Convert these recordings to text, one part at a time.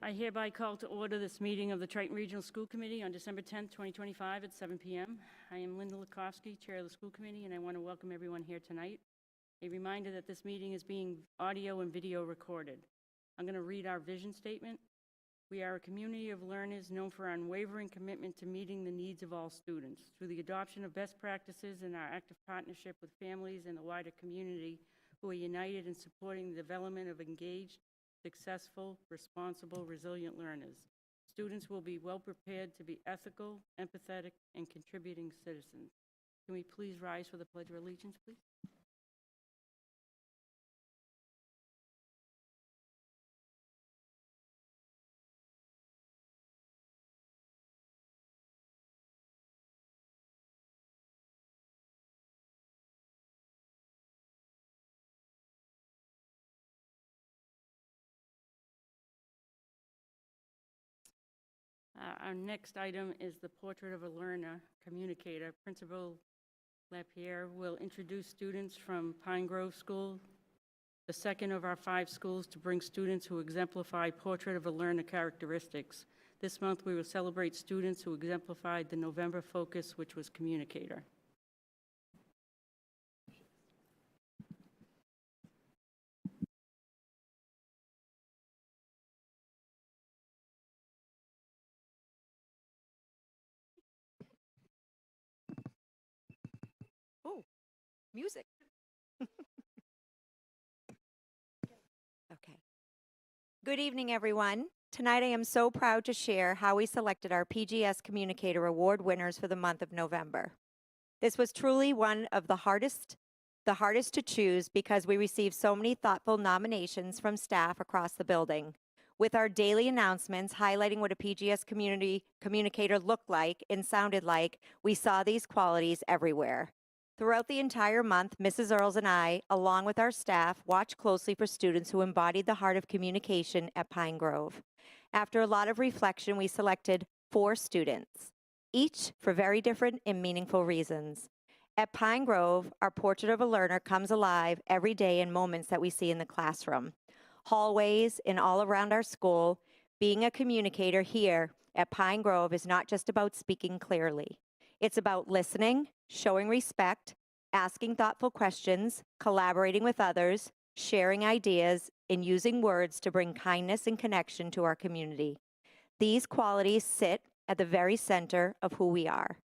I hereby call to order this meeting of the Triton Regional School Committee on December 10th, 2025 at 7 p.m. I am Linda Lukovsky, Chair of the School Committee, and I want to welcome everyone here tonight. A reminder that this meeting is being audio and video recorded. I'm going to read our vision statement. We are a community of learners known for our unwavering commitment to meeting the needs of all students. Through the adoption of best practices and our active partnership with families and the wider community who are united in supporting the development of engaged, successful, responsible, resilient learners. Students will be well prepared to be ethical, empathetic, and contributing citizens. Can we please rise for the Pledge of Allegiance, please? Our next item is the Portrait of a Learner Communicator. Principal Lapierre will introduce students from Pine Grove School, the second of our 5 schools to bring students who exemplify Portrait of a Learner characteristics. This month we will celebrate students who exemplified the November focus, which was Communicator. Oh, music. Okay. Good evening, everyone. Tonight I am so proud to share how we selected our PGS Communicator Award winners for the month of November. This was truly one of the hardest to choose because we received so many thoughtful nominations from staff across the building. With our daily announcements highlighting what a PGS communicator looked like and sounded like, we saw these qualities everywhere. Throughout the entire month, Mrs. Earls and I, along with our staff, watched closely for students who embodied the heart of communication at Pine Grove. After a lot of reflection, we selected 4 students, each for very different and meaningful reasons. At Pine Grove, our Portrait of a Learner comes alive every day in moments that we see in the classroom, hallways, and all around our school. Being a communicator here at Pine Grove is not just about speaking clearly. It's about listening, showing respect, asking thoughtful questions, collaborating with others, sharing ideas, and using words to bring kindness and connection to our community. These qualities sit at the very center of who we are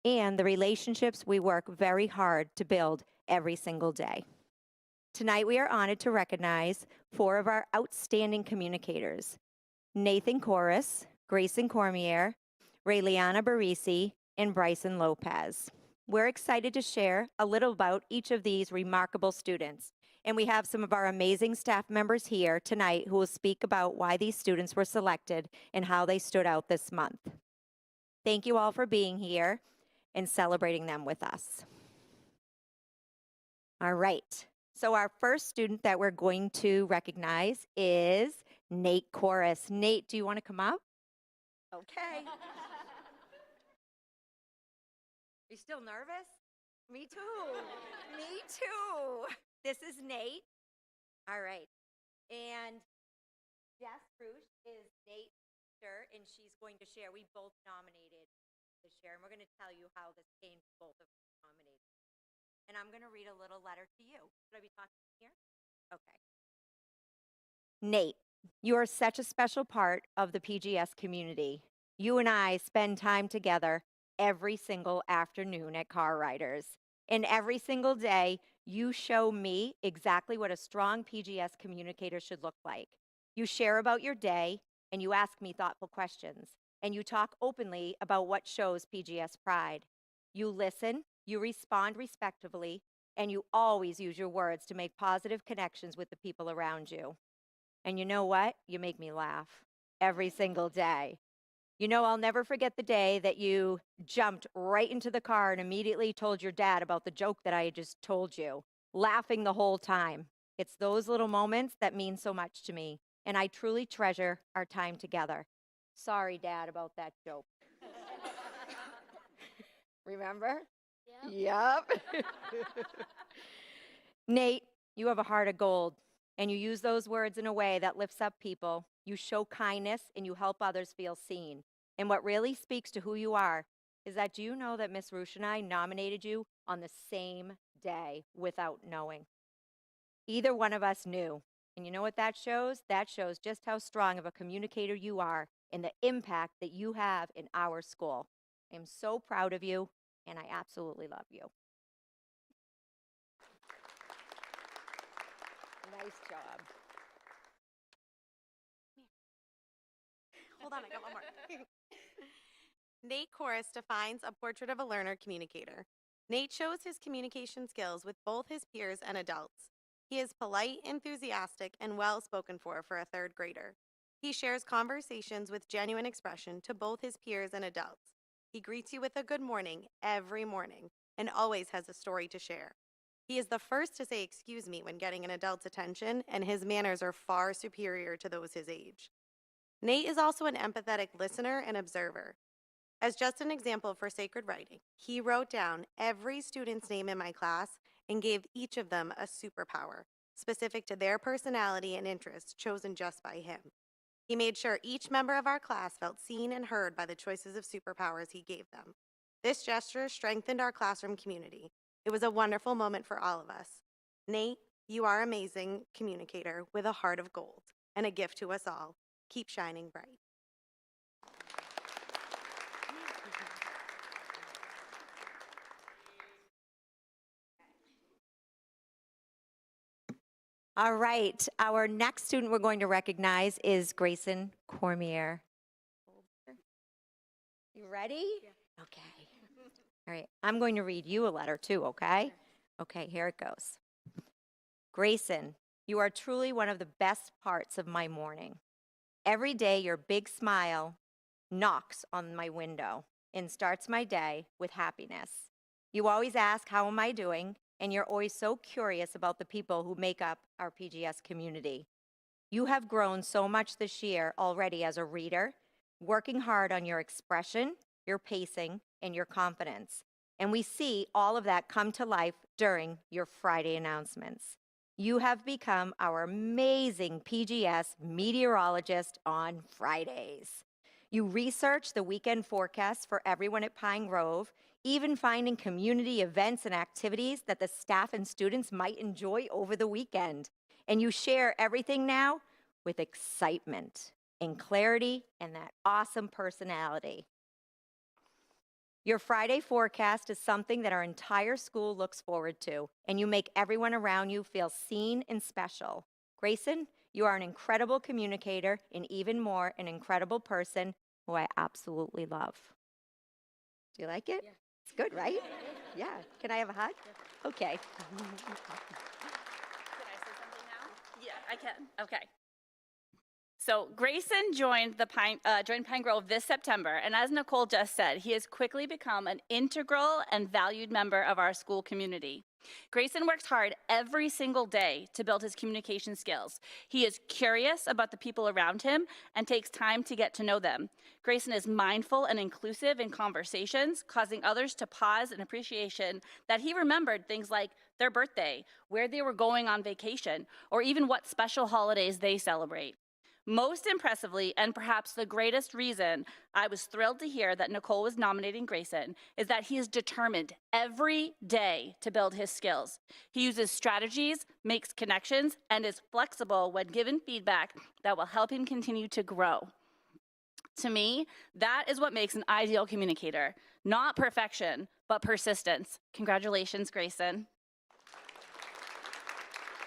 and the relationships we work very hard to build every single day. Tonight, we are honored to recognize 4 of our outstanding communicators: Nathan Corus, Grayson Cormier, Rayliana Barisi, and Bryson Lopez. We're excited to share a little about each of these remarkable students, and we have some of our amazing staff members here tonight who will speak about why these students were selected and how they stood out this month. Thank you all for being here and celebrating them with us. All right, so our first student that we're going to recognize is Nate Corus. Nate, do you want to come up? Okay. Are you still nervous? Me too. Me too. This is Nate. All right. And Jess Rush is Nate's sister, and she's going to share. We both nominated to share, and we're going to tell you how this came to both of us nominated. And I'm going to read a little letter to you. Should I be talking here? Okay. Nate, you are such a special part of the PGS community. You and I spend time together every single afternoon at Car Riders. And every single day, you show me exactly what a strong PGS communicator should look like. You share about your day, and you ask me thoughtful questions, and you talk openly about what shows PGS pride. You listen, you respond respectfully, and you always use your words to make positive connections with the people around you. And you know what? You make me laugh every single day. You know, I'll never forget the day that you jumped right into the car and immediately told your dad about the joke that I had just told you, laughing the whole time. It's those little moments that mean so much to me, and I truly treasure our time together. Sorry, Dad, about that joke. Remember? Yep. Nate, you have a heart of gold, and you use those words in a way that lifts up people. You show kindness and you help others feel seen. And what really speaks to who you are is that do you know that Miss Roosh and I nominated you on the same day without knowing? Either one of us knew. And you know what that shows? That shows just how strong of a communicator you are and the impact that you have in our school. I am so proud of you, and I absolutely love you. Nice job. Hold on, I got one more. Nate Corris defines a portrait of a learner communicator. Nate shows his communication skills with both his peers and adults. He is polite, enthusiastic, and well spoken for a third grader. He shares conversations with genuine expression to both his peers and adults. He greets you with a good morning every morning and always has a story to share. He is the first to say excuse me when getting an adult's attention, and his manners are far superior to those his age. Nate is also an empathetic listener and observer. As just an example for sacred writing, he wrote down every student's name in my class and gave each of them a superpower, specific to their personality and interests chosen just by him. He made sure each member of our class felt seen and heard by the choices of superpowers he gave them. This gesture strengthened our classroom community. It was a wonderful moment for all of us. Nate, you are an amazing communicator with a heart of gold and a gift to us all. Keep shining bright. All right, our next student we're going to recognize is Grayson Cormier. You ready? Yeah. Okay. All right, I'm going to read you a letter too, okay? Okay, here it goes. Grayson, you are truly one of the best parts of my morning. Every day, your big smile knocks on my window and starts my day with happiness. You always ask, how am I doing? And you're always so curious about the people who make up our PGS community. You have grown so much this year already as a reader, working hard on your expression, your pacing, and your confidence. And we see all of that come to life during your Friday announcements. You have become our amazing PGS meteorologist on Fridays. You research the weekend forecast for everyone at Pine Grove, even finding community events and activities that the staff and students might enjoy over the weekend. And you share everything now with excitement and clarity and that awesome personality. Your Friday forecast is something that our entire school looks forward to, and you make everyone around you feel seen and special. Grayson, you are an incredible communicator and even more, an incredible person who I absolutely love. Do you like it? Yeah. It's good, right? Yeah. Can I have a hug? Yeah. Okay. Can I say something now? Yeah, I can. Okay. So Grayson joined Pine Grove this September, and as Nicole just said, he has quickly become an integral and valued member of our school community. Grayson works hard every single day to build his communication skills. He is curious about the people around him and takes time to get to know them. Grayson is mindful and inclusive in conversations, causing others to pause in appreciation that he remembered things like their birthday, where they were going on vacation, or even what special holidays they celebrate. Most impressively, and perhaps the greatest reason I was thrilled to hear that Nicole was nominating Grayson, is that he is determined every day to build his skills. He uses strategies, makes connections, and is flexible when given feedback that will help him continue to grow. To me, that is what makes an ideal communicator. Not perfection, but persistence. Congratulations, Grayson.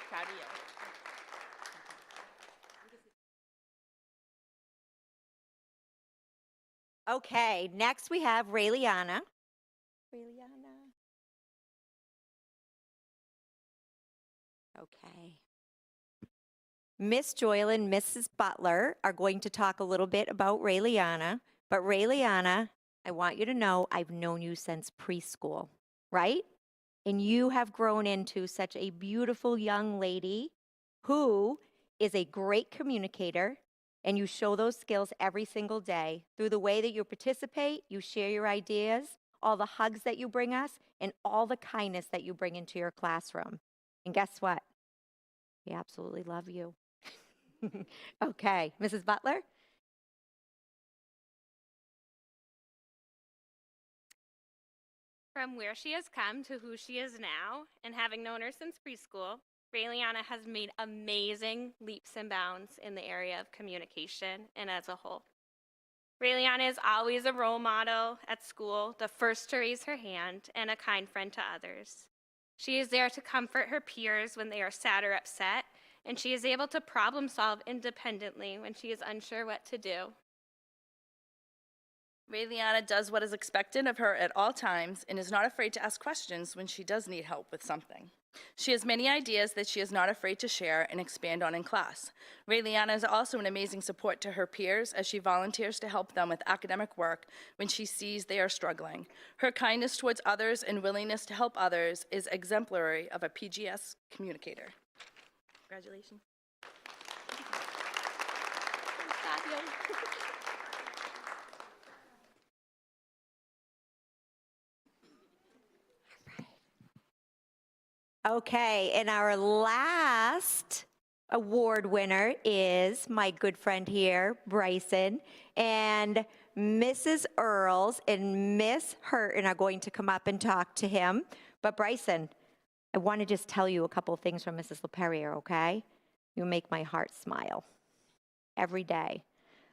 Proud of you. Okay, next we have Rayliana. Okay. Miss Joyle and Mrs. Butler are going to talk a little bit about Rayliana, but Rayliana, I want you to know I've known you since preschool, right? And you have grown into such a beautiful young lady who is a great communicator, and you show those skills every single day through the way that you participate, you share your ideas, all the hugs that you bring us, and all the kindness that you bring into your classroom. And guess what? We absolutely love you. Okay, Mrs. Butler? From where she has come to who she is now, and having known her since preschool, Raeliana has made amazing leaps and bounds in the area of communication and as a whole. Raeliana is always a role model at school, the first to raise her hand, and a kind friend to others. She is there to comfort her peers when they are sad or upset, and she is able to problem solve independently when she is unsure what to do. Raeliana does what is expected of her at all times and is not afraid to ask questions when she does need help with something. She has many ideas that she is not afraid to share and expand on in class. Raeliana is also an amazing support to her peers as she volunteers to help them with academic work when she sees they are struggling. Her kindness towards others and willingness to help others is exemplary of a PGS communicator. Congratulations. Okay, and our last award winner is my good friend here, Bryson, and Mrs. Earls and Miss Hurton are going to come up and talk to him. But Bryson, I want to just tell you a couple of things from Mrs. LePerrier, okay? You make my heart smile every day.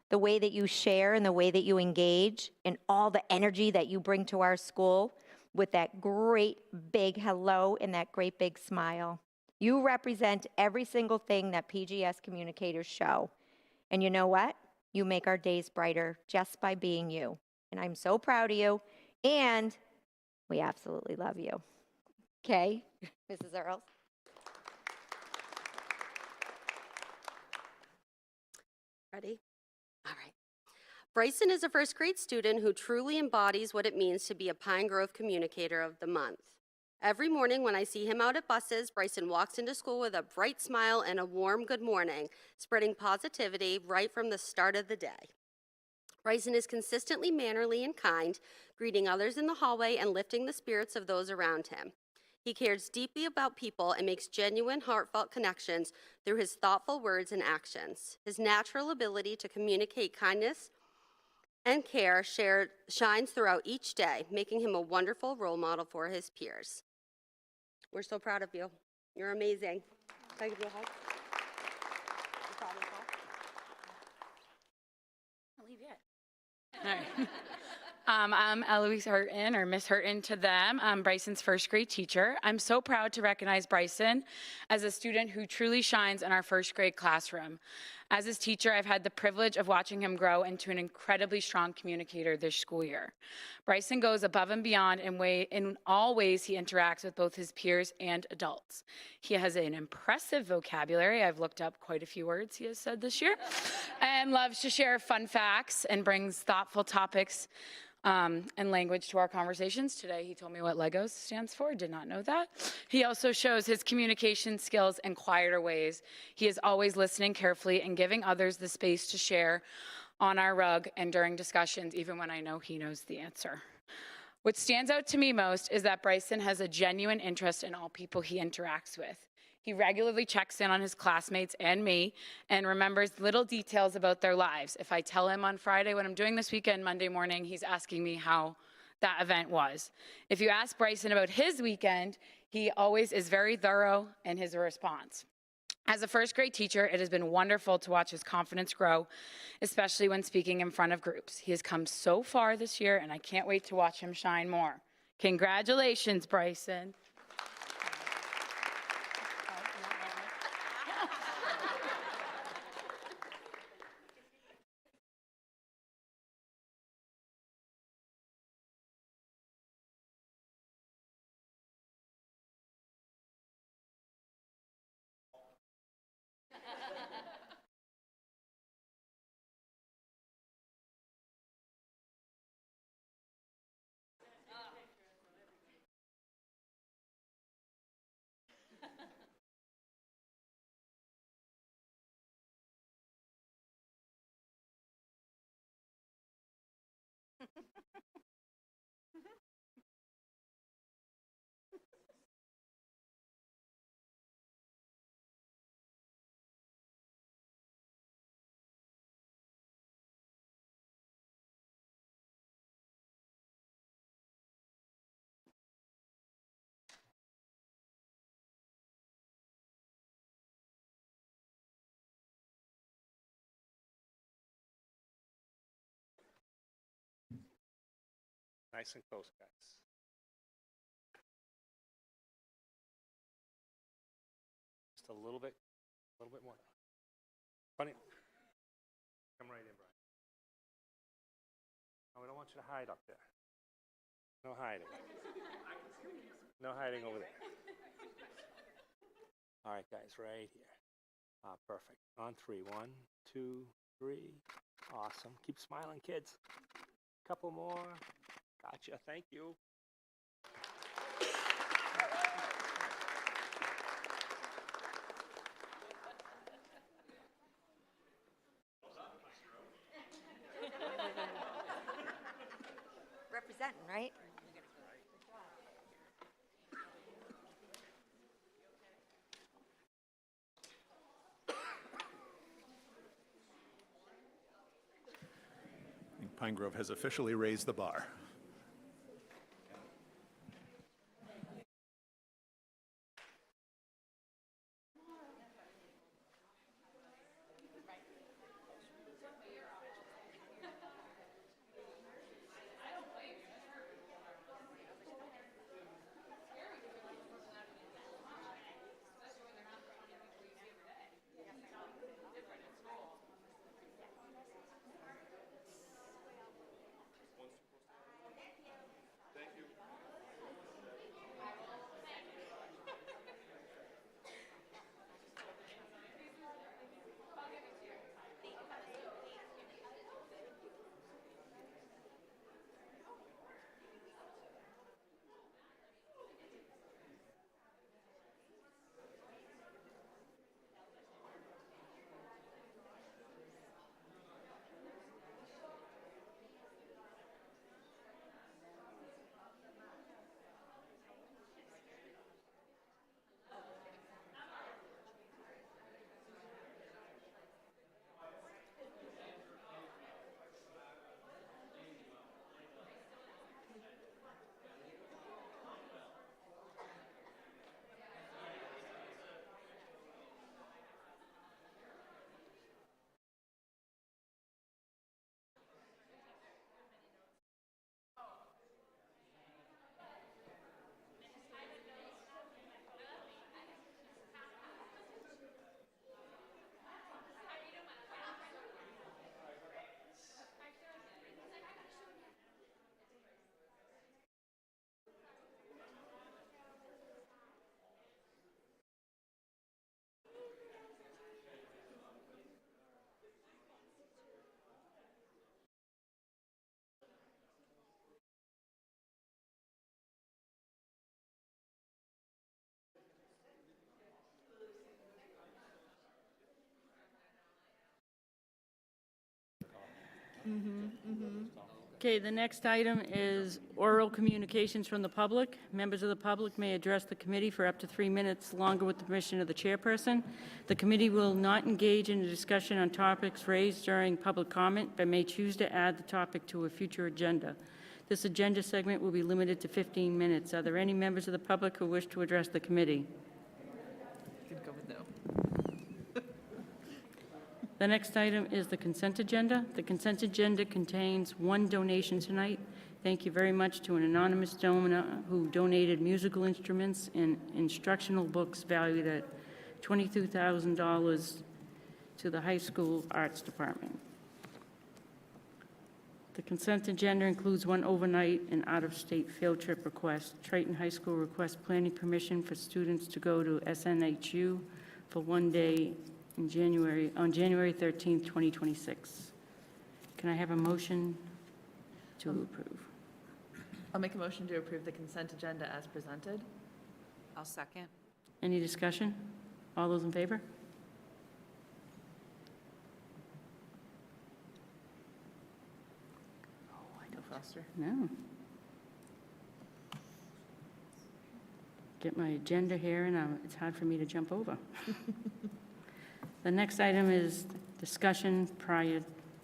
The way that you share and the way that you engage and all the energy that you bring to our school with that great big hello and that great big smile. You represent every single thing that PGS communicators show. And you know what? You make our days brighter just by being you. And I'm so proud of you. And we absolutely love you. Okay, Mrs. Earls? Ready? All right. Bryson is a first grade student who truly embodies what it means to be a Pine Grove Communicator of the Month. Every morning when I see him out at buses, Bryson walks into school with a bright smile and a warm good morning, spreading positivity right from the start of the day. Bryson is consistently mannerly and kind, greeting others in the hallway and lifting the spirits of those around him. He cares deeply about people and makes genuine, heartfelt connections through his thoughtful words and actions. His natural ability to communicate kindness and care shines throughout each day, making him a wonderful role model for his peers. We're so proud of you. You're amazing. Can I give you a hug? You proud of yourself? I'll leave yet. All right. I'm Eloise Hurton, or Miss Hurton to them. I'm Bryson's first grade teacher. I'm so proud to recognize Bryson as a student who truly shines in our first grade classroom. As his teacher, I've had the privilege of watching him grow into an incredibly strong communicator this school year. Bryson goes above and beyond in all ways he interacts with both his peers and adults. He has an impressive vocabulary. I've looked up quite a few words he has said this year, and loves to share fun facts and brings thoughtful topics and language to our conversations. Today, he told me what Legos stands for. Did not know that. He also shows his communication skills in quieter ways. He is always listening carefully and giving others the space to share on our rug and during discussions, even when I know he knows the answer. What stands out to me most is that Bryson has a genuine interest in all people he interacts with. He regularly checks in on his classmates and me and remembers little details about their lives. If I tell him on Friday what I'm doing this weekend, Monday morning, he's asking me how that event was. If you ask Bryson about his weekend, he always is very thorough in his response. As a first grade teacher, it has been wonderful to watch his confidence grow, especially when speaking in front of groups. He has come so far this year, and I can't wait to watch him shine more. Congratulations, Bryson. Nice and close, guys. Just a little bit more. Funny. Come right in, Brian. No, we don't want you to hide up there. No hiding. No hiding over there. All right, guys, right here. Perfect. On three. 1, 2, 3. Awesome. Keep smiling, kids. Couple more. Gotcha. Thank you. Representing, right? I think Pine Grove has officially raised the bar. Okay, the next item is oral communications from the public. Members of the public may address the committee for up to 3 minutes longer with the permission of the chairperson. The committee will not engage in a discussion on topics raised during public comment, but may choose to add the topic to a future agenda. This agenda segment will be limited to 15 minutes. Are there any members of the public who wish to address the committee? The next item is the consent agenda. The consent agenda contains one donation tonight. Thank you very much to an anonymous donor who donated musical instruments and instructional books valued at $22,000 to the high school arts department. The consent agenda includes one overnight and out-of-state field trip request. Triton High School requests planning permission for students to go to SNHU for one day on January 13th, 2026. Can I have a motion to approve? I'll make a motion to approve the consent agenda as presented. I'll second. Any discussion? All those in favor? No Foster. No. Get my agenda here, and it's hard for me to jump over. The next item is discussion prior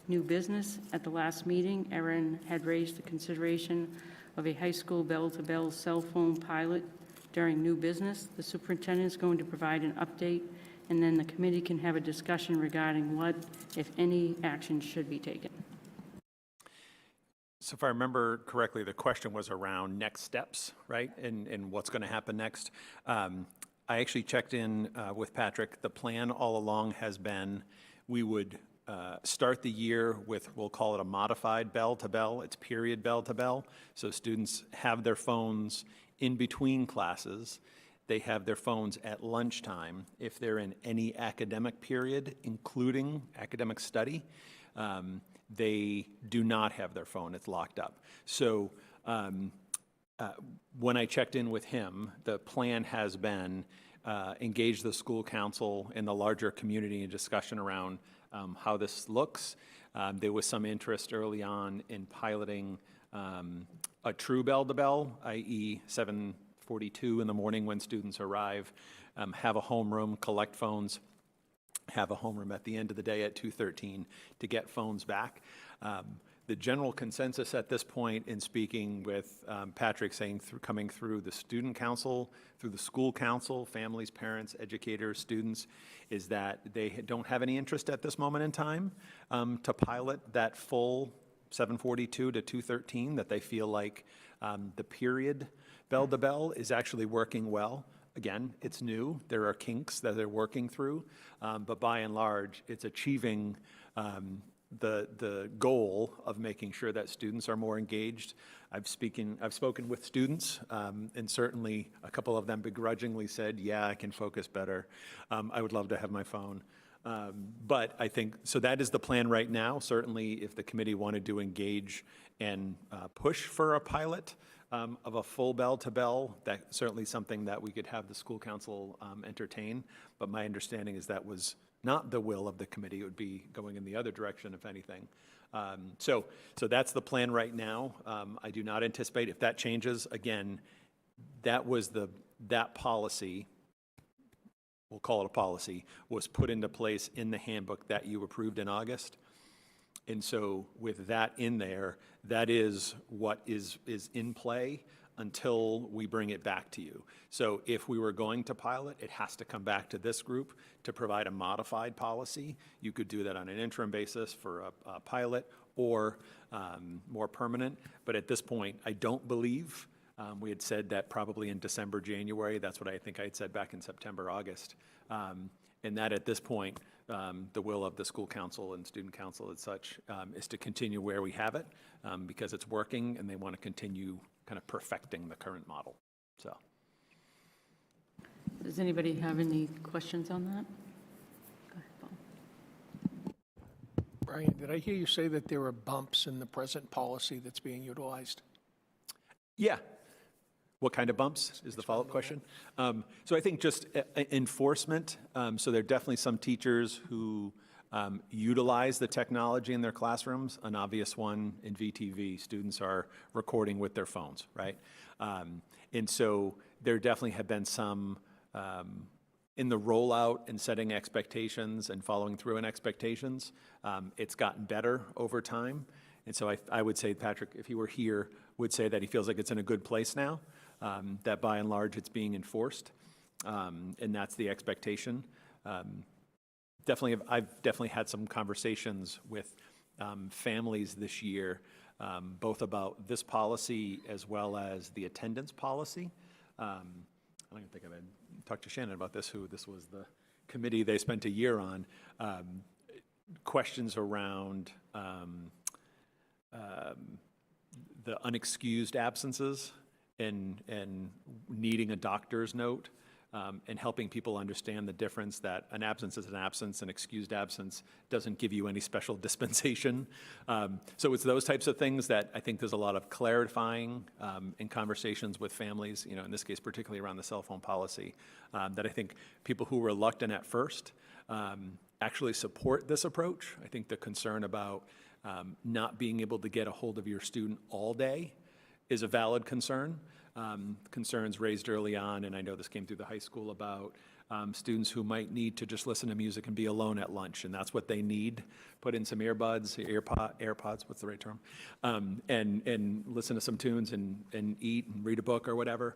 new business. At the last meeting, Erin had raised the consideration of a high school bell-to-bell cell phone pilot during new business. The superintendent is going to provide an update, and then the committee can have a discussion regarding what, if any, action should be taken. So if I remember correctly, the question was around next steps, right? And what's going to happen next. I actually checked in with Patrick. The plan all along has been we would start the year with, we'll call it a modified bell-to-bell. It's period bell-to-bell. So students have their phones in between classes. They have their phones at lunchtime. If they're in any academic period, including academic study, they do not have their phone. It's locked up. So when I checked in with him, the plan has been engage the school council and the larger community in discussion around how this looks. There was some interest early on in piloting a true bell-to-bell, i.e. 7:42 in the morning when students arrive, have a homeroom, collect phones, have a homeroom at the end of the day at 2:13 to get phones back. The general consensus at this point in speaking with Patrick saying coming through the student council, through the school council, families, parents, educators, students, is that they don't have any interest at this moment in time to pilot that full 7:42 to 2:13, that they feel like the period bell-to-bell is actually working well. Again, it's new. There are kinks that they're working through, but by and large, it's achieving the goal of making sure that students are more engaged. I've spoken with students, and certainly a couple of them begrudgingly said, yeah, I can focus better. I would love to have my phone. But I think, so that is the plan right now. Certainly, if the committee wanted to engage and push for a pilot of a full bell-to-bell, that's certainly something that we could have the school council entertain. But my understanding is that was not the will of the committee. It would be going in the other direction, if anything. So that's the plan right now. I do not anticipate, if that changes, again, that was that policy, we'll call it a policy, was put into place in the handbook that you approved in August. And so with that in there, that is what is in play until we bring it back to you. So if we were going to pilot, it has to come back to this group to provide a modified policy. You could do that on an interim basis for a pilot or more permanent. But at this point, I don't believe, we had said that probably in December, January. That's what I think I had said back in September, August. And that at this point, the will of the school council and student council and such is to continue where we have it because it's working and they want to continue kind of perfecting the current model. So, Does anybody have any questions on that? Go ahead, Paul. Brian, did I hear you say that there are bumps in the present policy that's being utilized? yeah. What kind of bumps is the follow-up question? So I think just enforcement. So there are definitely some teachers who utilize the technology in their classrooms. An obvious one in VTV, students are recording with their phones, right? And so there definitely have been some in the rollout and setting expectations and following through on expectations. It's gotten better over time. And so I would say, Patrick, if he were here, would say that he feels like it's in a good place now. That by and large it's being enforced, and that's the expectation. I've definitely had some conversations with families this year, both about this policy as well as the attendance policy. I don't even think I've talked to Shannon about this, this was the committee they spent a year on. Questions around the unexcused absences and needing a doctor's note, and helping people understand the difference that an absence is an absence, an excused absence doesn't give you any special dispensation. So it's those types of things that I think there's a lot of clarifying in conversations with families, in this case particularly around the cell phone policy, that I think people who were reluctant at first actually support this approach. I think the concern about not being able to get a hold of your student all day is a valid concern. Concerns raised early on, and I know this came through the high school about students who might need to just listen to music and be alone at lunch, and that's what they need. Put in some earbuds, AirPods, what's the right term? And listen to some tunes and eat and read a book or whatever.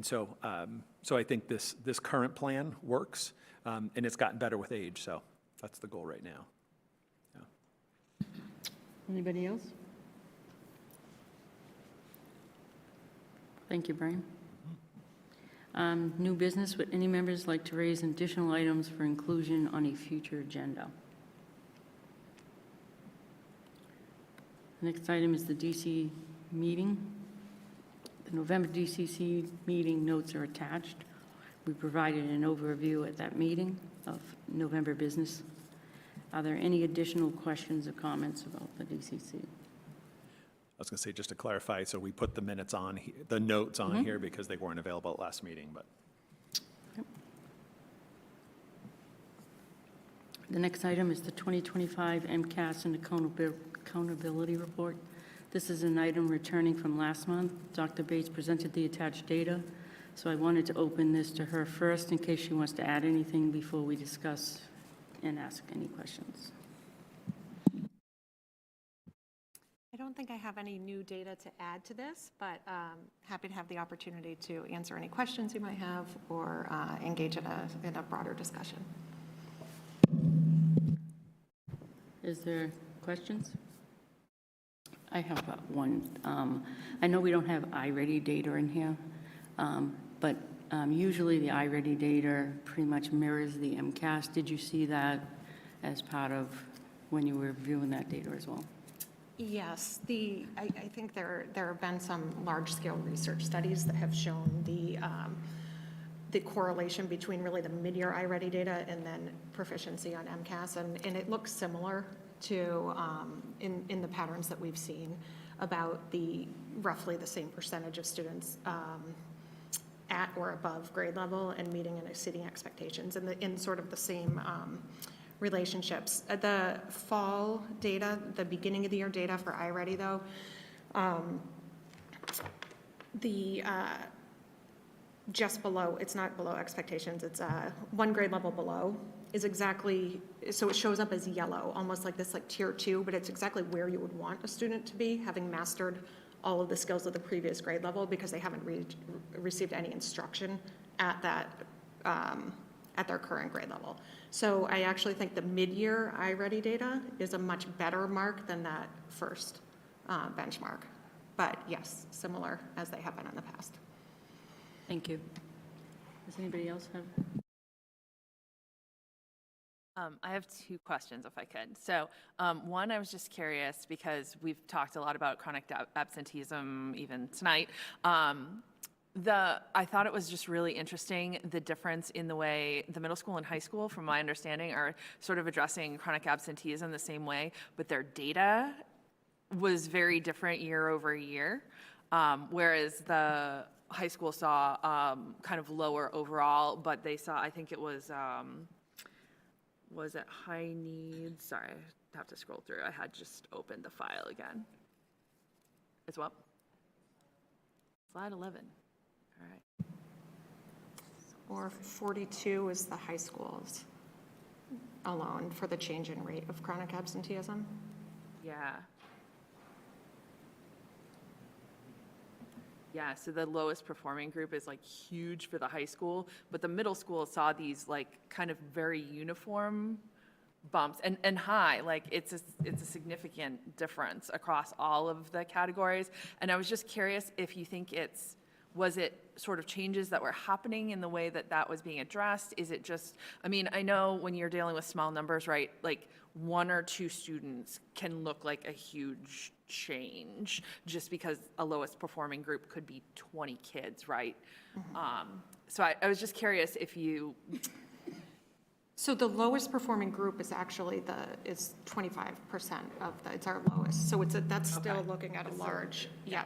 So I think this current plan works, and it's gotten better with age, so that's the goal right now. Anybody else? Thank you, Brian. New business, would any members like to raise additional items for inclusion on a future agenda? The next item is the DC meeting. The November DCC meeting notes are attached. We provided an overview at that meeting of November business. Are there any additional questions or comments about the DCC? I was going to say, just to clarify, so we put the minutes on, the notes on here because they weren't available at last meeting, but. The next item is the 2025 MCAS and Accountability Report. This is an item returning from last month. Dr. Bates presented the attached data, so I wanted to open this to her first in case she wants to add anything before we discuss and ask any questions. I don't think I have any new data to add to this, but happy to have the opportunity to answer any questions you might have or engage in a broader discussion. Is there questions? I have one. I know we don't have iReady data in here, but usually the iReady data pretty much mirrors the MCAS. Did you see that as part of when you were reviewing that data as well? Yes, I think there have been some large-scale research studies that have shown the correlation between really the mid-year iReady data and then proficiency on MCAS, and it looks similar to in the patterns that we've seen about roughly the same percentage of students at or above grade level and meeting and exceeding expectations, and in sort of the same relationships. The fall data, the beginning of the year data for iReady though, just below, it's not below expectations, it's one grade level below is exactly, so it shows up as yellow, almost like this like tier 2, but it's exactly where you would want a student to be, having mastered all of the skills of the previous grade level because they haven't received any instruction at that, at their current grade level. So I actually think the mid-year iReady data is a much better mark than that first benchmark. But yes, similar as they have been in the past. Thank you. Does anybody else have? I have two questions, if I could. So one, I was just curious because we've talked a lot about chronic absenteeism even tonight. I thought it was just really interesting, the difference in the way the middle school and high school, from my understanding, are sort of addressing chronic absenteeism the same way, but their data was very different year over year, whereas the high school saw kind of lower overall, but they saw, I think it was it high needs? Sorry, I have to scroll through. I had just opened the file again. It's what? Slide 11. All right. Or 42 is the high schools alone for the change in rate of chronic absenteeism. Yeah. Yeah, so the lowest performing group is like huge for the high school, but the middle school saw these like kind of very uniform bumps and high, like it's a significant difference across all of the categories. And I was just curious if you think was it sort of changes that were happening in the way that was being addressed? Is it just, I mean, I know when you're dealing with small numbers, right, like one or two students can look like a huge change just because a lowest performing group could be 20 kids, right? Mm-hmm. So I was just curious if you... So the lowest performing group is actually is 25% of it's our lowest. So that's still okay. Looking at a large, yeah.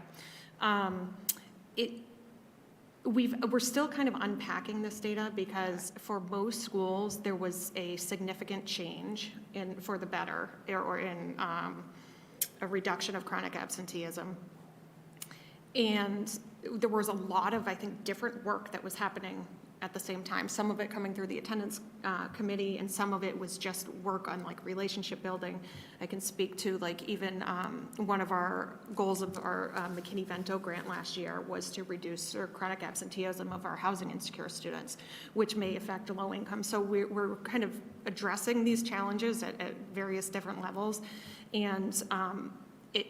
We're still kind of unpacking this data because for most schools there was a significant change for the better or in a reduction of chronic absenteeism. And there was a lot of, I think, different work that was happening at the same time, some of it coming through the attendance committee, and some of it was just work on like relationship building. I can speak to like even one of our goals of our McKinney-Vento grant last year was to reduce chronic absenteeism of our housing insecure students, which may affect low income. So we're kind of addressing these challenges at various different levels. And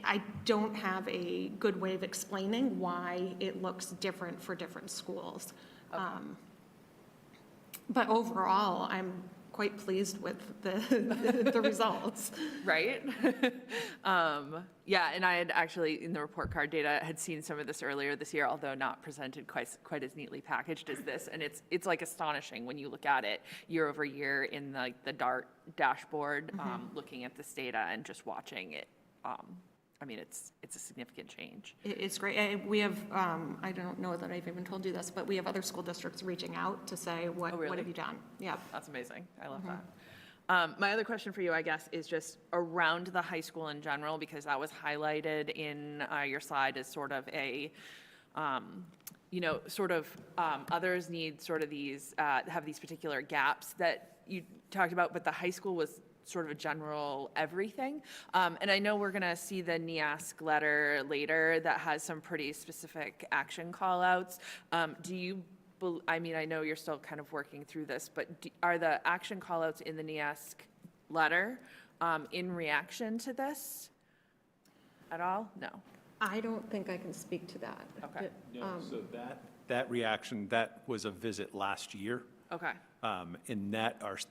I don't have a good way of explaining why it looks different for different schools. But overall, I'm quite pleased with the results. Right? Yeah, and I had actually, in the report card data, had seen some of this earlier this year, although not presented quite as neatly packaged as this. And it's like astonishing when you look at it year over year in the DART dashboard, looking at this data and just watching it. I mean, it's a significant change. It's great. We have, I don't know that I've even told you this, but we have other school districts reaching out to say, what have you done? Yeah. That's amazing. I love that. My other question for you, I guess, is just around the high school in general, because that was highlighted in your slide as sort of a, others need sort of these, have these particular gaps that you talked about, but the high school was sort of a general everything. And I know we're going to see the NEASC letter later that has some pretty specific action call-outs. Do you, I mean, I know you're still kind of working through this, but are the action call-outs in the NEASC letter in reaction to this at all? No. I don't think I can speak to that. Okay. So that reaction, that was a visit last year. Okay. And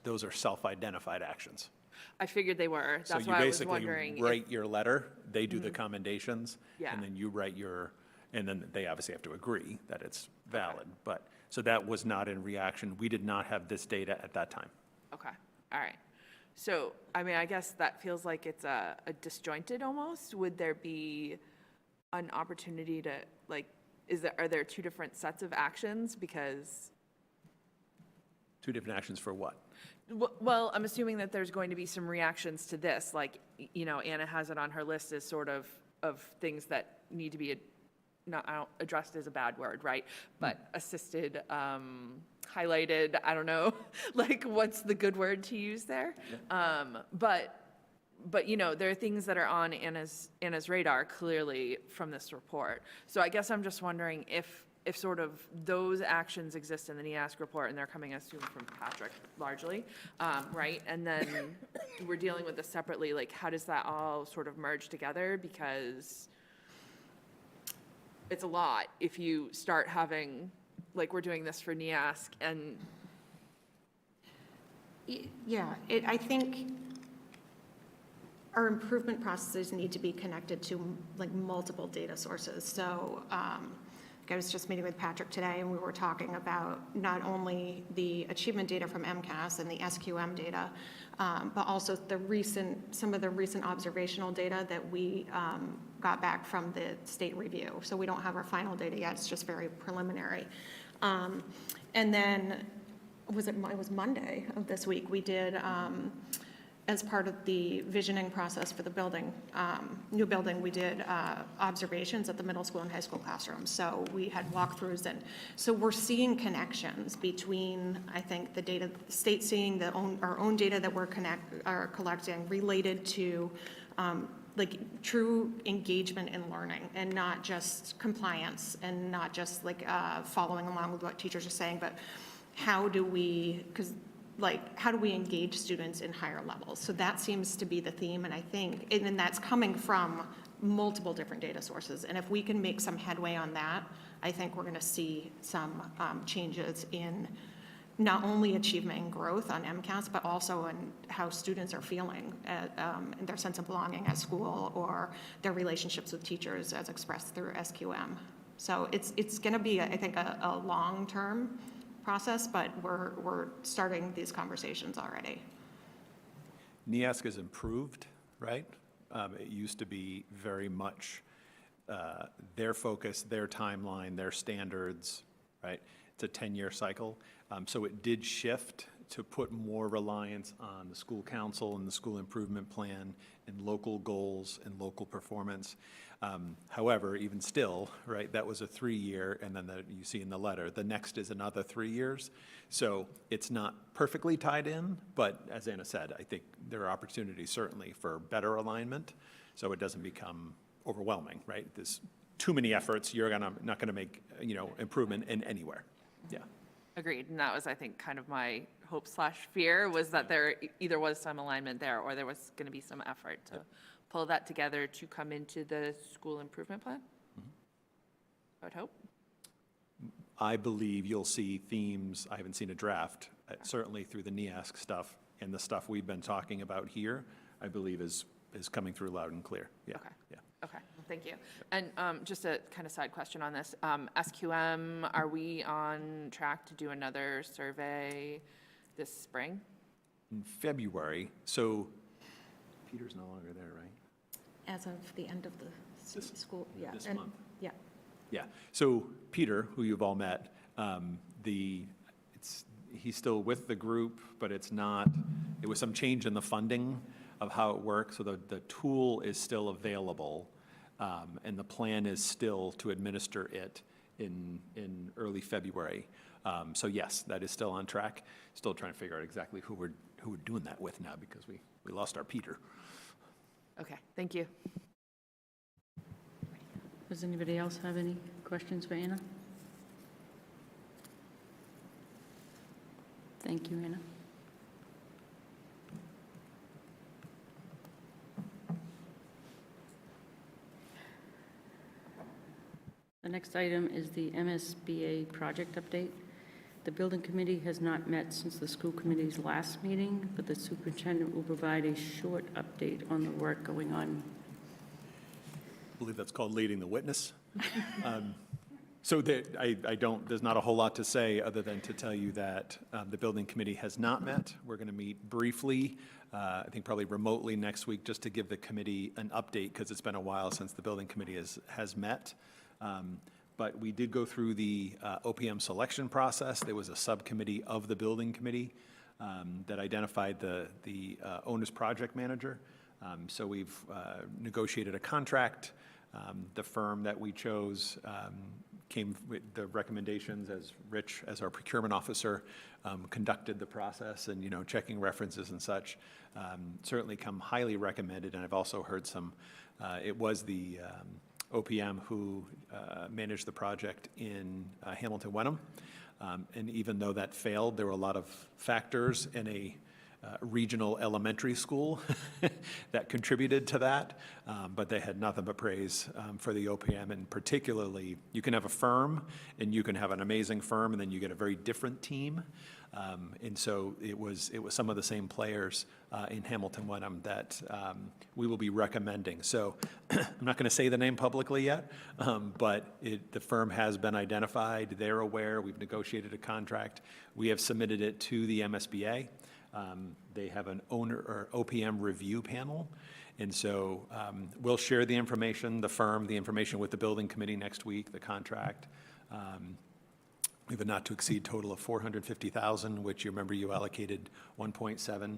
those are self-identified actions. I figured they were. That's why I was wondering. So you basically write your letter, they do the commendations, Yeah. and then you write and then they obviously have to agree that it's valid. But, so that was not in reaction. We did not have this data at that time. Okay, all right. So, I mean, I guess that feels like it's a disjointed almost. Would there be an opportunity to, like, are there two different sets of actions? Because Two different actions for what? Well, I'm assuming that there's going to be some reactions to this, like, Anna has it on her list as sort of things that need to be not addressed is a bad word, right? But assisted, highlighted, I don't know, like, what's the good word to use there? But there are things that are on Anna's radar clearly from this report. So I guess I'm just wondering if sort of those actions exist in the NEASC report, and they're coming, I assume, from Patrick largely, right? And then we're dealing with this separately, like, how does that all sort of merge together? Because it's a lot if you start having, like, we're doing this for NEASC and... Yeah, I think our improvement processes need to be connected to, like, multiple data sources. So, I was just meeting with Patrick today, and we were talking about not only the achievement data from MCAS and the SQM data, but also some of the recent observational data that we got back from the state review. So we don't have our final data yet; it's just very preliminary. And then, it was Monday of this week, we did. As part of the visioning process for the building, new building, we did observations at the middle school and high school classrooms. So we had walkthroughs, and so we're seeing connections between, I think, the data, the state seeing our own data that we're collecting related to like true engagement in learning, and not just compliance, and not just like following along with what teachers are saying, but how do we, how do we engage students in higher levels? So that seems to be the theme, and I think, and that's coming from multiple different data sources. And if we can make some headway on that, I think we're going to see some changes in not only achievement and growth on MCAS, but also in how students are feeling in their sense of belonging at school, or their relationships with teachers as expressed through SQM. So it's going to be, I think, a long-term process, but we're starting these conversations already. NEASC has improved, right? It used to be very much their focus, their timeline, their standards, right? It's a 10-year cycle. So it did shift to put more reliance on the school council and the school improvement plan and local goals and local performance. However, even still, right, that was a 3-year, and then you see in the letter, the next is another 3 years. So it's not perfectly tied in, but as Anna said, I think there are opportunities certainly for better alignment, so it doesn't become overwhelming, right? There's too many efforts, you're not gonna make, improvement in anywhere. Yeah. Agreed, and that was, I think, kind of my hope/fear was that there either was some alignment there, or there was going to be some effort to pull that together to come into the school improvement plan? I would hope. I believe you'll see themes, I haven't seen a draft, certainly through the NEASC stuff and the stuff we've been talking about here, I believe is coming through loud and clear. Yeah. Okay. Yeah. Okay, thank you. And just a kind of side question on this. SQM, are we on track to do another survey this spring? In February, so Peter's no longer there, right? As of the end of the school, yeah. This and- month. Yeah. Yeah, so Peter, who you've all met, he's still with the group, but it's not, there was some change in the funding of how it works, so the tool is still available, and the plan is still to administer it in early February. So yes, that is still on track. Still trying to figure out exactly who we're doing that with now, because we lost our Peter. Okay, thank you. Does anybody else have any questions for Anna? Thank you, Anna. The next item is the MSBA project update. The building committee has not met since the school committee's last meeting, but the superintendent will provide a short update on the work going on. I believe that's called leading the witness. So there's not a whole lot to say other than to tell you that the building committee has not met. We're going to meet briefly, I think probably remotely next week, just to give the committee an update, because it's been a while since the building committee has met. But we did go through the OPM selection process. There was a subcommittee of the building committee that identified the owner's project manager. So we've negotiated a contract. The firm that we chose came with the recommendations, as Rich, as our procurement officer, conducted the process and, checking references and such. Certainly come highly recommended, and I've also heard it was the OPM who managed the project in Hamilton Wenham. And even though that failed, there were a lot of factors in a regional elementary school that contributed to that, but they had nothing but praise for the OPM, and particularly, you can have a firm, and you can have an amazing firm, and then you get a very different team. And so it was some of the same players in Hamilton Wenham that we will be recommending. So I'm not going to say the name publicly yet, but the firm has been identified. They're aware. We've negotiated a contract. We have submitted it to the MSBA. They have an owner or OPM review panel. And so we'll share the information, the information with the building committee next week, the contract. We have a not to exceed total of $450,000, which you remember you allocated 1.7.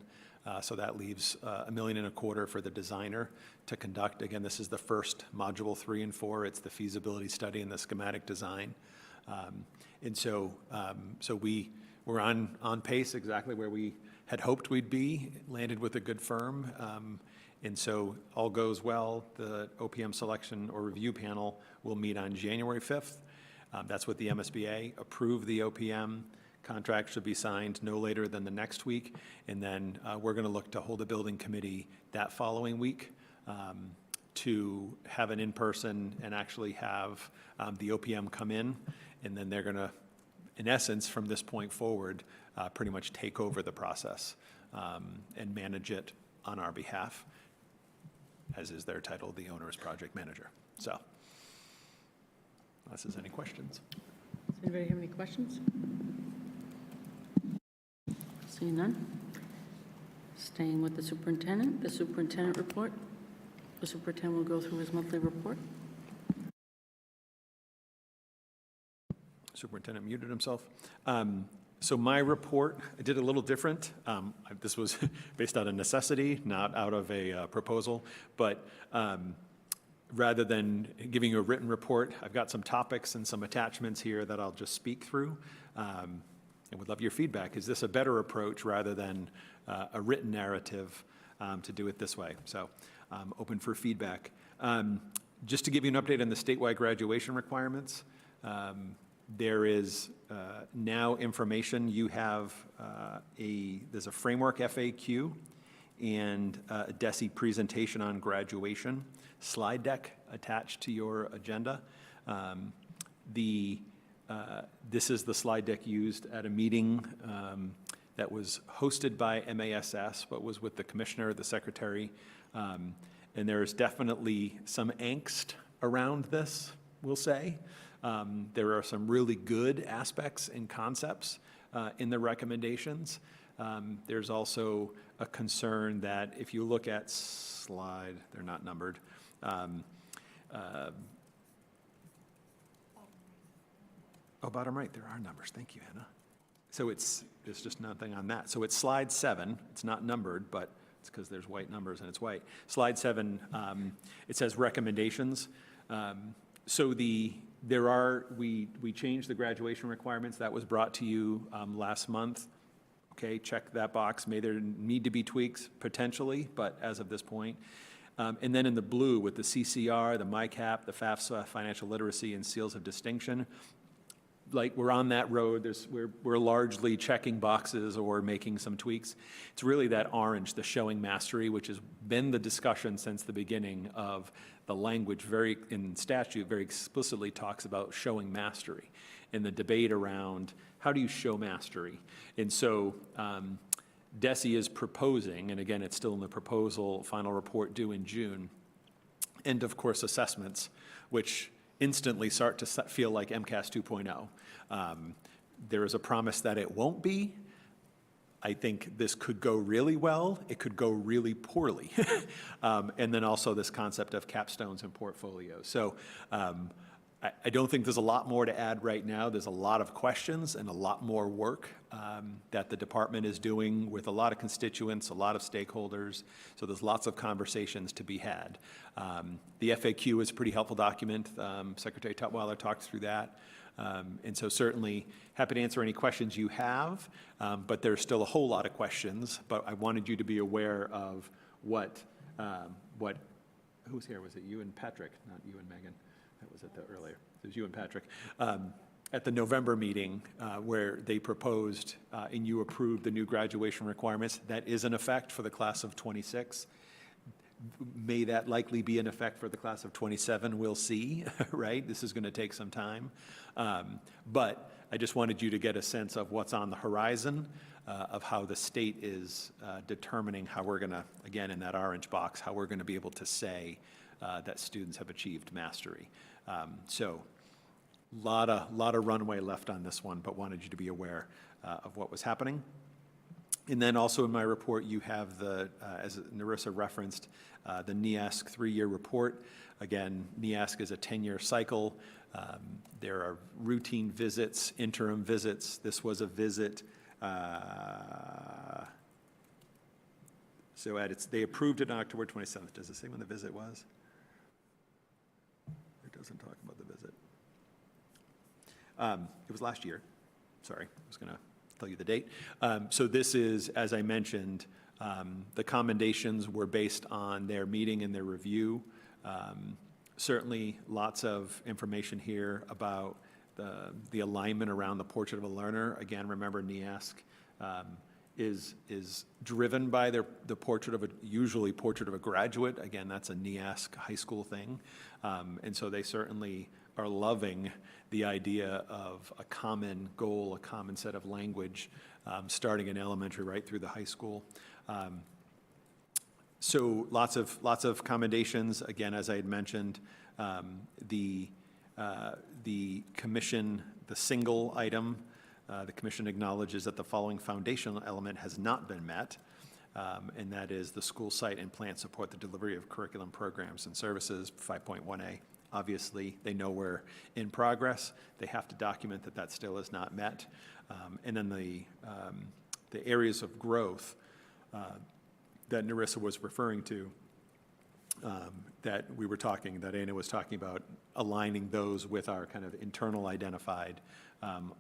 So that leaves $1.25 million for the designer to conduct. Again, this is the first module 3 and 4. It's the feasibility study and the schematic design. And so we're on pace exactly where we had hoped we'd be, landed with a good firm. And so all goes well. The OPM selection or review panel will meet on January 5th. That's what the MSBA approved the OPM. Contract should be signed no later than the next week. And then we're going to look to hold a building committee that following week to have an in-person and actually have the OPM come in. And then they're going to, in essence, from this point forward, pretty much take over the process and manage it on our behalf, as is their title, the owner's project manager. So, unless there's any questions. Does anybody have any questions? Seeing none. Staying with the superintendent report. The superintendent will go through his monthly report. Superintendent muted himself. So my report, I did a little different. This was based out of necessity, not out of a proposal, but rather than giving you a written report, I've got some topics and some attachments here that I'll just speak through. And would love your feedback. Is this a better approach rather than a written narrative to do it this way? So open for feedback. Just to give you an update on the statewide graduation requirements, there is now information. You have there's a framework FAQ and a DESE presentation on graduation slide deck attached to your agenda. This is the slide deck used at a meeting that was hosted by MASS, but was with the commissioner, the secretary. And there is definitely some angst around this, we'll say. There are some really good aspects and concepts in the recommendations. There's also a concern that if you look at slide, they're not numbered. Bottom right, there are numbers. Thank you, Hannah. So there's just nothing on that. So it's slide 7. It's not numbered, but it's because there's white numbers and it's white. Slide 7, it says recommendations. So we changed the graduation requirements. That was brought to you last month. Okay, check that box. May there need to be tweaks potentially, but as of this point. And then in the blue with the CCR, the MyCap, the FAFSA, financial literacy, and seals of distinction, like we're on that road. We're largely checking boxes or making some tweaks. It's really that orange, the showing mastery, which has been the discussion since the beginning of the language. In statute, very explicitly talks about showing mastery, and the debate around how do you show mastery. And so DESE is proposing, and again, it's still in the proposal, final report due in June, and of course assessments, which instantly start to feel like MCAS 2.0. There is a promise that it won't be. I think this could go really well. It could go really poorly. And then also this concept of capstones and portfolios. So I don't think there's a lot more to add right now. There's a lot of questions and a lot more work that the department is doing with a lot of constituents, a lot of stakeholders. So there's lots of conversations to be had. The FAQ is a pretty helpful document. Secretary Tutwiler talked through that. And so certainly happy to answer any questions you have, but there's still a whole lot of questions. But I wanted you to be aware of what who's here? Was it you and Patrick, not you and Megan? That was at the earlier. It was you and Patrick. At the November meeting where they proposed and you approved the new graduation requirements. That is in effect for the class of 26. May that likely be in effect for the class of 27? We'll see, right? This is going to take some time. But I just wanted you to get a sense of what's on the horizon, of how the state is determining how we're going to, again, in that orange box, how we're going to be able to say that students have achieved mastery. So lot of runway left on this one, but wanted you to be aware of what was happening. And then also in my report, you have the, as Narissa referenced, the NEASC 3-year report. Again, NEASC is a 10-year cycle. There are routine visits, interim visits. This was a visit. So they approved it on October 27th. Does it say when the visit was? It doesn't talk about the visit. It was last year. Sorry, I was going to tell you the date. So this is, as I mentioned, the commendations were based on their meeting and their review. Certainly lots of information here about the alignment around the portrait of a learner. Again, remember NEASC is driven by the portrait of usually portrait of a graduate. Again, that's a NEASC high school thing. And so they certainly are loving the idea of a common goal, a common set of language, starting in elementary right through the high school. So lots of commendations. Again, as I had mentioned, the commission, the single item, the commission acknowledges that the following foundational element has not been met, and that is the school site and plan support the delivery of curriculum programs and services, 5.1A. Obviously, they know we're in progress. They have to document that that still is not met. And then the areas of growth that Narissa was referring to, that Anna was talking about, aligning those with our kind of internal identified,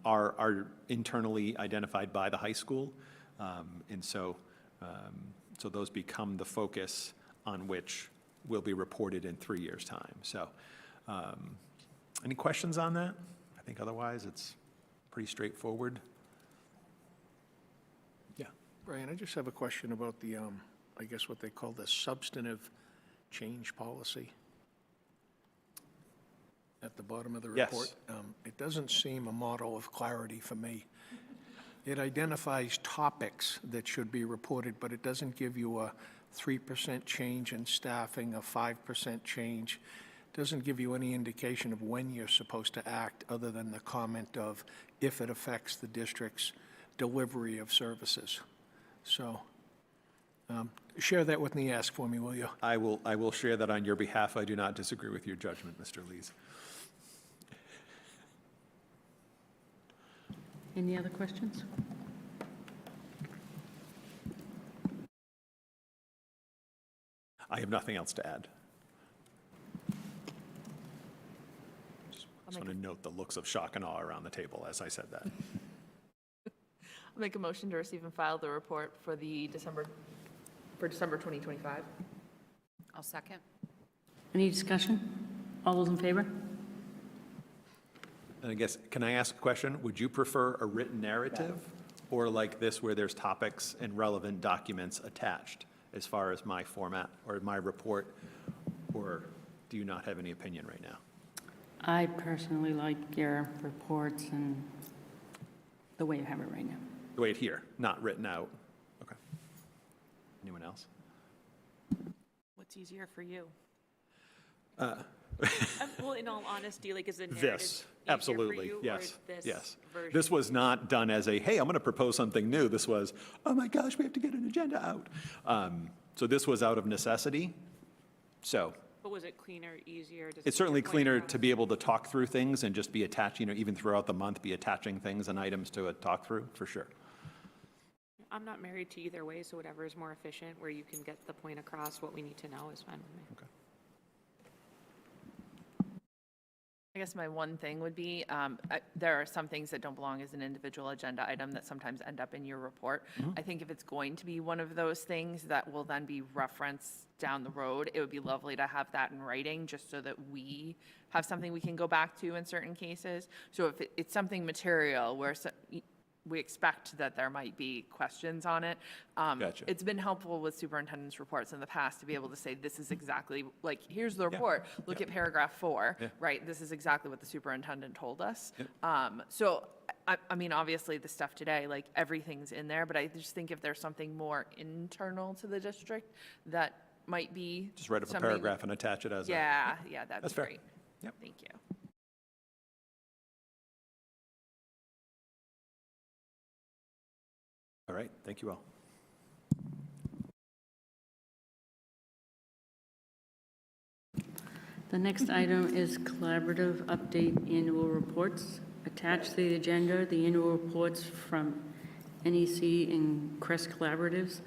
are internally identified by the high school. And so those become the focus on which will be reported in 3 years' time. So any questions on that? I think otherwise it's pretty straightforward. Yeah. Brian, I just have a question about the I guess what they call the substantive change policy at the bottom of the Yes. report. It doesn't seem a model of clarity for me. It identifies topics that should be reported, but it doesn't give you a 3% change in staffing, a 5% change. Doesn't give you any indication of when you're supposed to act, other than the comment of if it affects the district's delivery of services. So share that with NEASC for me, will you? I will share that on your behalf. I do not disagree with your judgment, Mr. Lees. Any other questions? I have nothing else to add. Just want to note the looks of shock and awe around the table as I said that. I'll make a motion to receive and file the report for December 2025. I'll second. Any discussion? All those in favor? And I guess, can I ask a question? Would you prefer a written narrative or like this where there's topics and relevant documents attached as far as my format or my report? Or do you not have any opinion right now? I personally like your reports and the way you have it right now. The way it here, not written out. Okay. Anyone else? What's easier for you? Well, in all honesty, like, is the narrative This, easier for absolutely, you, or yes, this yes. version? This was not done as a, hey, I'm going to propose something new. This was, oh my gosh, we have to get an agenda out. So this was out of necessity. So But was it cleaner, easier? Does it it's get your certainly point cleaner across? to be able to talk through things and just be attaching, even throughout the month, be attaching things and items to a talk through, for sure. I'm not married to either way, so whatever is more efficient, where you can get the point across, what we need to know is fine with me. Okay. I guess my one thing would be, there are some things that don't belong as an individual agenda item that sometimes end up in your report. I think if it's going to be one of those things that will then be referenced down the road, it would be lovely to have that in writing, just so that we have something we can go back to in certain cases. So if it's something material where we expect that there might be questions on it. Gotcha. It's been helpful with superintendent's reports in the past to be able to say, this is exactly, like, here's the report. Look at paragraph 4, right? This is exactly what the superintendent told us. So, I mean, obviously the stuff today, like, everything's in there, but I just think if there's something more internal to the district that might be. Just write up a something- paragraph and attach it as a. Yeah, that'd That's be fair. great. Yep. Thank you. All right, thank you all. The next item is collaborative update annual reports. Attached to the agenda, the annual reports from NEC and CREST Collaboratives.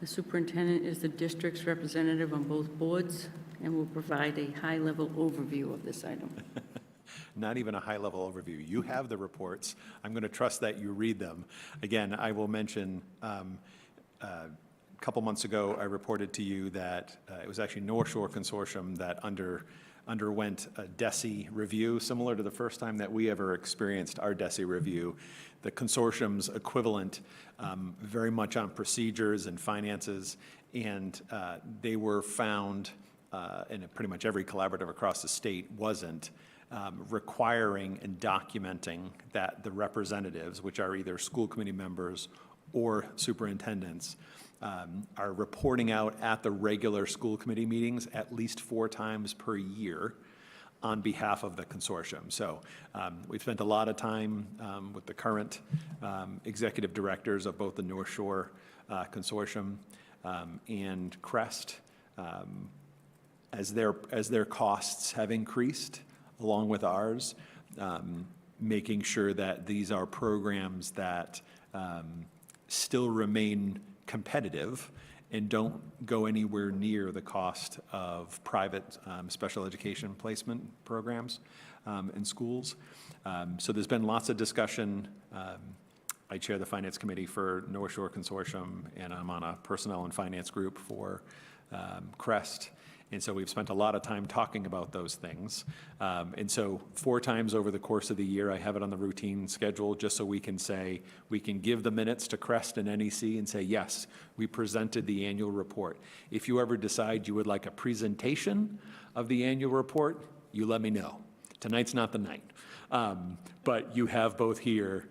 The superintendent is the district's representative on both boards and will provide a high-level overview of this item. Not even a high-level overview. You have the reports. I'm going to trust that you read them. Again, I will mention, a couple months ago, I reported to you that it was actually North Shore Consortium that underwent a DESE review, similar to the first time that we ever experienced our DESE review. The consortium's equivalent, very much on procedures and finances, and they were found, and pretty much every collaborative across the state wasn't, requiring and documenting that the representatives, which are either school committee members or superintendents, are reporting out at the regular school committee meetings at least 4 times per year on behalf of the consortium. So we've spent a lot of time with the current executive directors of both the North Shore Consortium and CREST as their costs have increased along with ours, making sure that these are programs that still remain competitive and don't go anywhere near the cost of private special education placement programs in schools. So there's been lots of discussion. I chair the finance committee for North Shore Consortium, and I'm on a personnel and finance group for CREST. And so we've spent a lot of time talking about those things. And so 4 times over the course of the year, I have it on the routine schedule just so we can say, we can give the minutes to Crest and NEC and say, yes, we presented the annual report. If you ever decide you would like a presentation of the annual report, you let me know. Tonight's not the night. But you have both here.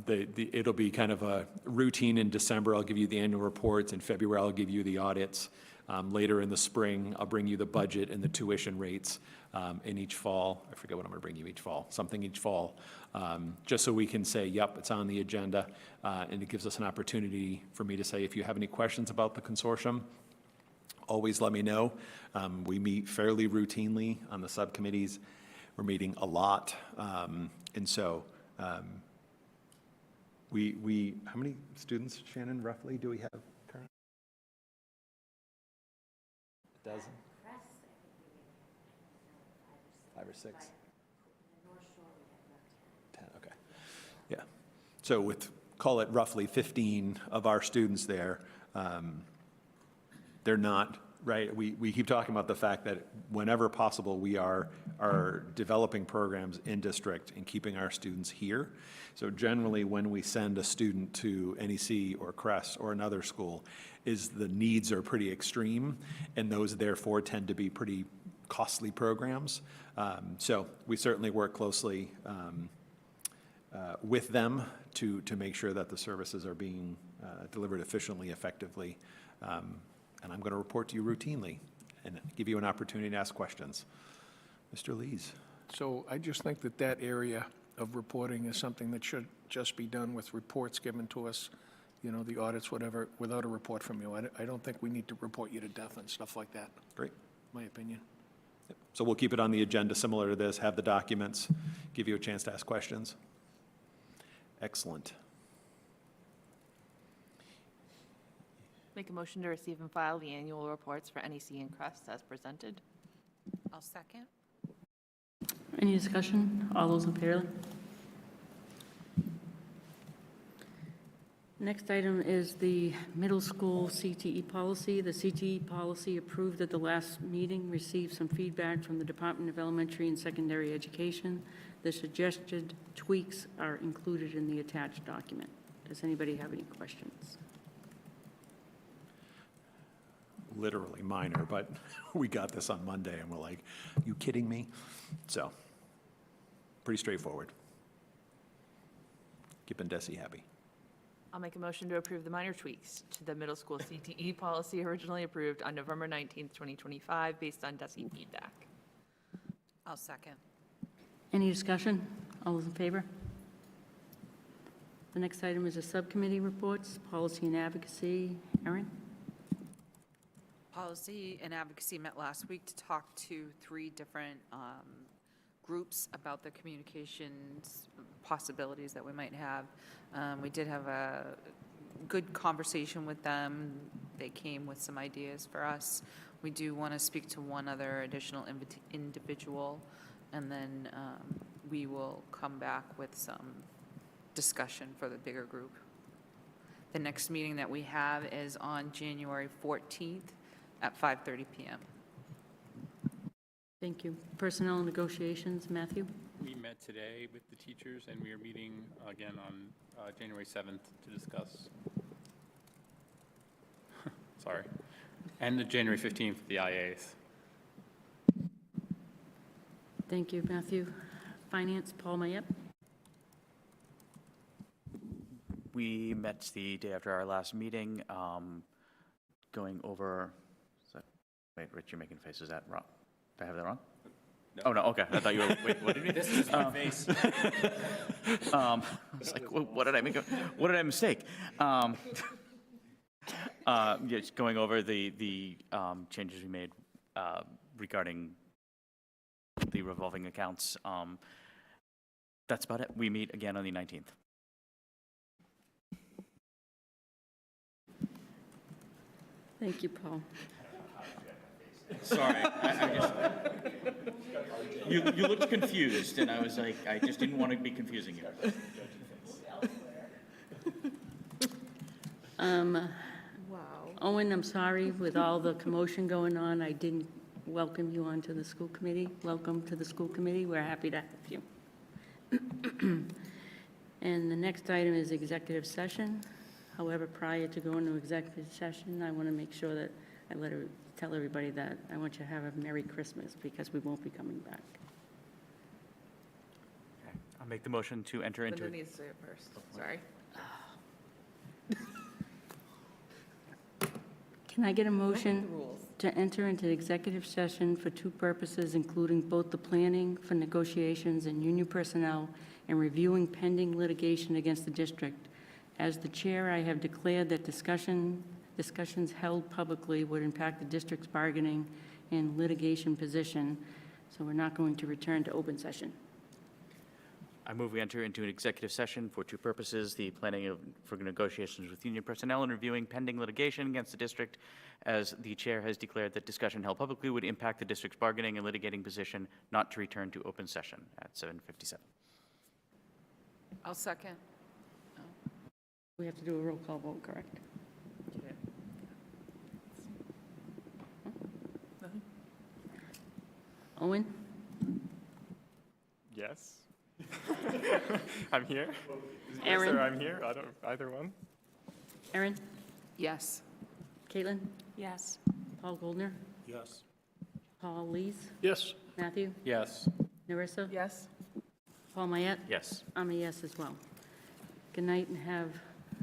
It'll be kind of a routine in December. I'll give you the annual reports. In February, I'll give you the audits. Later in the spring, I'll bring you the budget and the tuition rates. In each fall, I forget what I'm going to bring you each fall, something each fall, just so we can say, yep, it's on the agenda. And it gives us an opportunity for me to say, if you have any questions about the consortium, always let me know. We meet fairly routinely on the subcommittees. We're meeting a lot. And so we how many students, Shannon, roughly, do we have currently? A dozen? 5 or 6? 10, okay. Yeah. So with, call it roughly 15 of our students there, they're not, right? We keep talking about the fact that whenever possible, we are developing programs in district and keeping our students here. So generally, when we send a student to NEC or Crest or another school, the needs are pretty extreme, and those therefore tend to be pretty costly programs. So we certainly work closely with them to make sure that the services are being delivered efficiently, effectively. And I'm going to report to you routinely and give you an opportunity to ask questions. Mr. Lees. So I just think that that area of reporting is something that should just be done with reports given to us, you know, the audits, whatever, without a report from you. I don't think we need to report you to death and stuff like that. Great. My opinion. Yep. So we'll keep it on the agenda similar to this, have the documents, give you a chance to ask questions. Excellent. Make a motion to receive and file the annual reports for NEC and Crest as presented. I'll second. Any discussion? All those in favor? Next item is the middle school CTE policy. The CTE policy approved at the last meeting received some feedback from the Department of Elementary and Secondary Education. The suggested tweaks are included in the attached document. Does anybody have any questions? Literally minor, but we got this on Monday and we're like, you kidding me? So, pretty straightforward. Keeping Desi happy. I'll make a motion to approve the minor tweaks to the middle school CTE policy originally approved on November 19th, 2025, based on DESI feedback. I'll second. Any discussion? All those in favor? The next item is a subcommittee reports, policy and advocacy. Erin? Policy and Advocacy met last week to talk to 3 different groups about the communications possibilities that we might have. We did have a good conversation with them. They came with some ideas for us. We do want to speak to one other additional individual, and then we will come back with some discussion for the bigger group. The next meeting that we have is on January 14th at 5:30 p.m. Thank you. Personnel negotiations, Matthew? We met today with the teachers, and we are meeting again on January 7th to discuss. Sorry. And the January 15th, the IAs. Thank you, Matthew. Finance, Paul Mayette? We met the day after our last meeting, going over, wait, Rich, you're making faces. Is that wrong? Did I have that wrong? No. Oh, no, okay. I thought you were, wait, what did you mean? This is my face. It's like, what did I make? What did I mistake? Just going over the changes we made regarding the revolving accounts. That's about it. We meet again on the 19th. Thank you, Paul. Sorry. You looked confused, and I was like, I just didn't want to be confusing you. Wow. Owen, I'm sorry, with all the commotion going on, I didn't welcome you onto the school committee. Welcome to the school committee. We're happy to have you. And the next item is executive session. However, prior to going to executive session, I want to make sure that I tell everybody that I want you to have a Merry Christmas because we won't be coming back. Okay. I'll make the motion to enter into. Linda needs to say it first, sorry. Can I get a motion to enter into executive session for two purposes, including both the planning for negotiations and union personnel and reviewing pending litigation against the district? As the chair, I have declared that discussions held publicly would impact the district's bargaining and litigation position, so we're not going to return to open session. I move we enter into an executive session for two purposes, the planning for negotiations with union personnel and reviewing pending litigation against the district, as the chair has declared that discussion held publicly would impact the district's bargaining and litigating position, not to return to open session at 7:57. I'll second. We have to do a roll call vote, correct? Owen? Yes. I'm here. Aaron? Yes, sir, I'm here. I don't, either one. Erin? Yes. Caitlin? Yes. Paul Goldner? Yes. Paul Lees? Yes. Matthew? Yes. Narissa? Yes. Paul Mayette? Yes. I'm a yes as well. Good night and have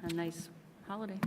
a nice holiday.